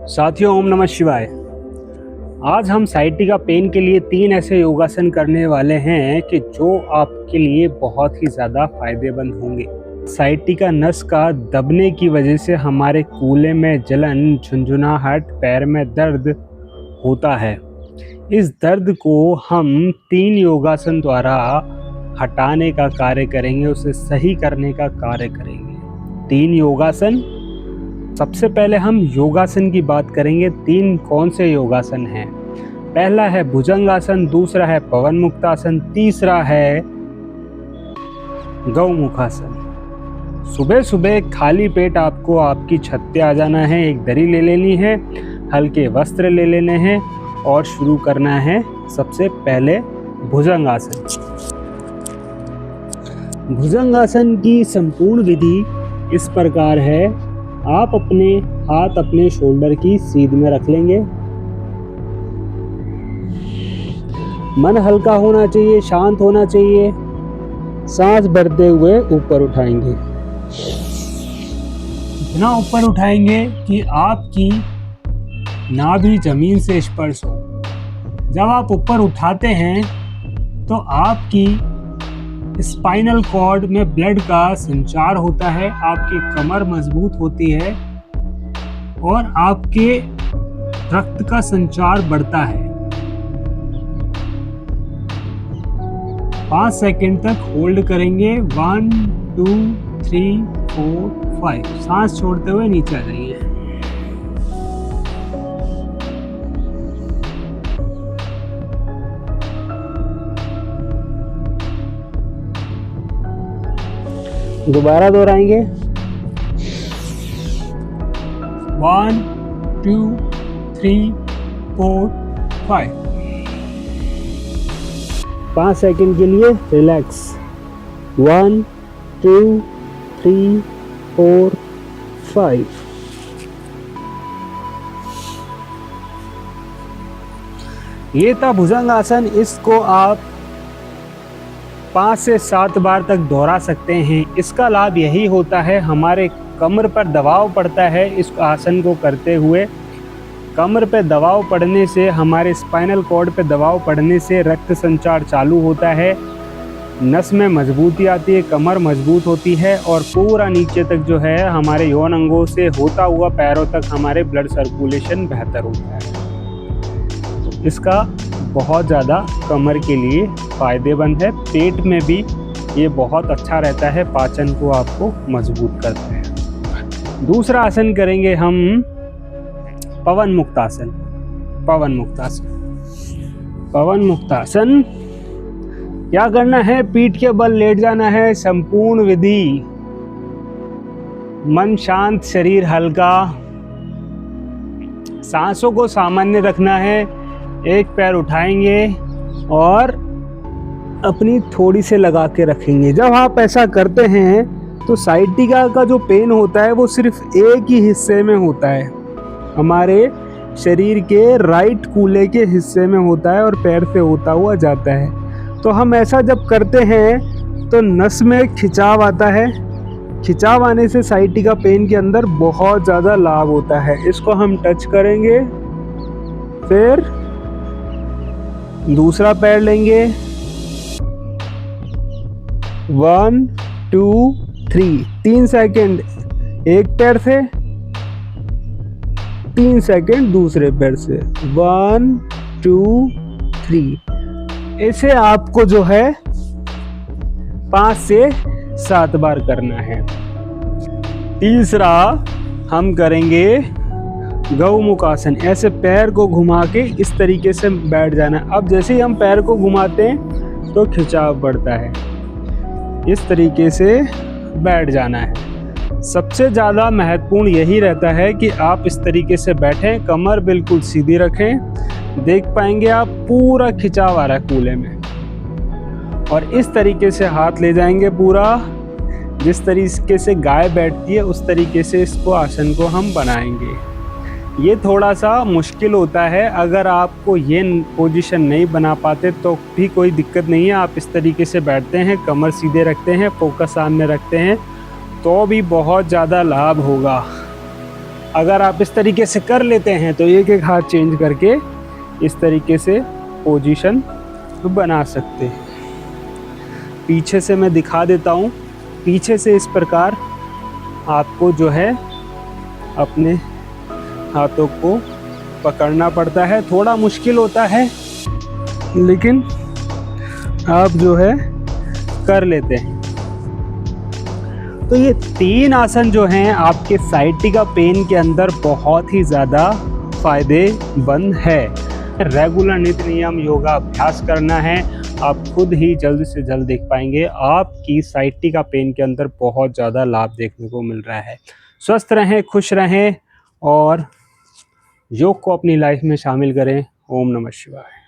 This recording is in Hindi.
साथियों, ओम नमः शिवाय। आज हम साइटिका पेन के लिए 3 ऐसे योगासन करने वाले हैं कि जो आपके लिए बहुत ही ज़्यादा फायदेमंद होंगे। साइटिका नस का दबने की वजह से हमारे कूल्हे में जलन, झुंझुनाहट, पैर में दर्द होता है। इस दर्द को हम 3 योगासन द्वारा हटाने का कार्य करेंगे, उसे सही करने का कार्य करेंगे। 3 योगासन। सबसे पहले हम योगासन की बात करेंगे। 3 कौन से योगासन हैं? पहला है भुजंगासन, दूसरा है पवन मुक्तासन, तीसरा है गौमुखासन। सुबह सुबह खाली पेट आपको आपकी छत पे आ जाना है, एक दरी ले लेनी है, हल्के वस्त्र ले लेने हैं और शुरू करना है सबसे पहले भुजंगासन। भुजंगासन की संपूर्ण विधि इस प्रकार है। आप अपने हाथ अपने शोल्डर की सीध में रख लेंगे। मन हल्का होना चाहिए, शांत होना चाहिए। सांस भरते हुए ऊपर उठाएंगे। इतना ऊपर उठाएंगे कि आपकी नाभि जमीन से स्पर्श हो। जब आप ऊपर उठाते हैं तो आपकी स्पाइनल कॉर्ड में ब्लड का संचार होता है, आपकी कमर मजबूत होती है और आपके रक्त का संचार बढ़ता है। 5 सेकंड तक होल्ड करेंगे। 1 2 3 4 5। सांस छोड़ते हुए नीचे आ जाइए। दोबारा दोहराएंगे। 1 2 3 4 5। 5 सेकंड के लिए रिलैक्स। 1 2 3 4 5। ये था भुजंगासन। इसको आप 5 से 7 बार तक दोहरा सकते हैं। इसका लाभ यही होता है, हमारे कमर पर दबाव पड़ता है। इस आसन को करते हुए कमर पे दबाव पड़ने से, हमारे स्पाइनल कॉर्ड पे दबाव पड़ने से रक्त संचार चालू होता है, नस में मजबूती आती है, कमर मजबूत होती है और पूरा नीचे तक जो है हमारे यौन अंगों से होता हुआ पैरों तक हमारे ब्लड सर्कुलेशन बेहतर होता है। तो इसका बहुत ज़्यादा कमर के लिए फ़ायदेमंद है। पेट में भी ये बहुत अच्छा रहता है, पाचन को आपको मजबूत करता है। दूसरा आसन करेंगे हम पवन मुक्तासन। पवन मुक्तासन। पवन मुक्तासन क्या करना है? पीठ के बल लेट जाना है। संपूर्ण विधि मन शांत, शरीर हल्का, सांसों को सामान्य रखना है। एक पैर उठाएंगे और अपनी थोड़ी से लगा के रखेंगे। जब आप ऐसा करते हैं तो साइटिका का जो पेन होता है वो सिर्फ एक ही हिस्से में होता है, हमारे शरीर के राइट कूल्हे के हिस्से में होता है और पैर से होता हुआ जाता है। तो हम ऐसा जब करते हैं तो नस में खिंचाव आता है। खिंचाव आने से साइटिका पेन के अंदर बहुत ज़्यादा लाभ होता है। इसको हम टच करेंगे, फिर दूसरा पैर लेंगे। 1 2 3। 3 सेकंड एक पैर से, 3 सेकंड दूसरे पैर से। 1 2 3। इसे आपको जो है 5 से 7 बार करना है। तीसरा हम करेंगे गौमुखासन। ऐसे पैर को घुमा के इस तरीके से बैठ जाना। अब जैसे ही हम पैर को घुमाते हैं तो खिंचाव बढ़ता है। इस तरीके से बैठ जाना है। सबसे ज़्यादा महत्वपूर्ण यही रहता है कि आप इस तरीके से बैठें, कमर बिल्कुल सीधी रखें। देख पाएंगे आप पूरा खिंचाव आ रहा है कूल्हे में। और इस तरीके से हाथ ले जाएंगे पूरा। जिस तरीके से गाय बैठती है उस तरीके से इसको आसन को हम बनाएंगे। ये थोड़ा सा मुश्किल होता है। अगर आपको ये पोजीशन नहीं बना पाते तो भी कोई दिक्कत नहीं है। आप इस तरीके से बैठते हैं, कमर सीधे रखते हैं, फोकस सामने रखते हैं तो भी बहुत ज़्यादा लाभ होगा। अगर आप इस तरीके से कर लेते हैं तो एक एक हाथ चेंज करके इस तरीके से पोजीशन बना सकते हैं। पीछे से मैं दिखा देता हूँ। पीछे से इस प्रकार आपको जो है अपने हाथों को पकड़ना पड़ता है। थोड़ा मुश्किल होता है लेकिन आप जो है कर लेते हैं। तो ये 3 आसन जो हैं आपके साइटिका पेन के अंदर बहुत ही ज़्यादा फायदेमंद है। रेगुलर नित्य नियम योगा अभ्यास करना है, आप खुद ही जल्द से जल्द देख पाएंगे आपकी साइटिका पेन के अंदर बहुत ज़्यादा लाभ देखने को मिल रहा है। स्वस्थ रहें, खुश रहें और योग को अपनी लाइफ में शामिल करें। ओम नमः शिवाय।